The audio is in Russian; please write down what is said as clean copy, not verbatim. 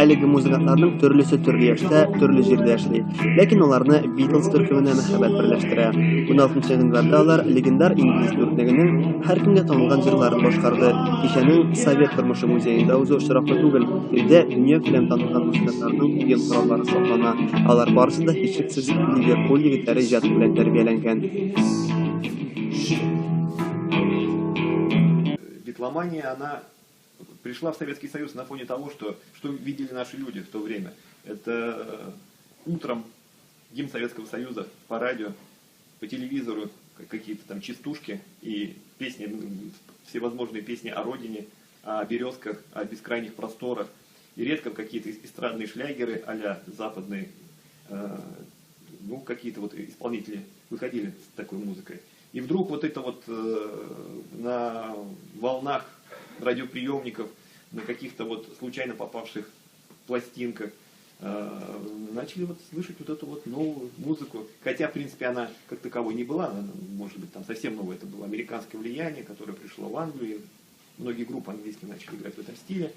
әлеге музыкантларның төрлесе төрле яшьтә, төрле җирдә эшли. Ләкин аларны Beatles төркеменә мәхәббәт берләштерә. 16 январьда алар легендар инглиз дүртнегенең һәркемгә танылган җырларын башкарды. Кичәнең Совет тормышы музеенда үзе очраклы түгел. Илдә дөнья күләм танылган музыкантларның уен кораллары саклана. Алар барысы да һичшиксез Ливерпуль егетләре иҗаты белән тәрбияләнгән. Битломания, она пришла в Советский Союз на фоне того, что видели наши люди в то время. Это утром гимн Советского Союза по радио, по телевизору, какие-то там частушки и песни, всевозможные песни о родине, о березках, о бескрайних просторах. И редко какие-то эстрадные шлягеры а-ля западные, какие-то вот исполнители выходили с такой музыкой. И вдруг вот это вот на волнах радиоприемников, на каких-то вот случайно попавших пластинках начали вот слышать вот эту вот новую музыку. Хотя, в принципе, она как таковой не была, она, может быть, там совсем новое. Это было американское влияние, которое пришло в Англию. Многие группы английские начали играть в этом стиле.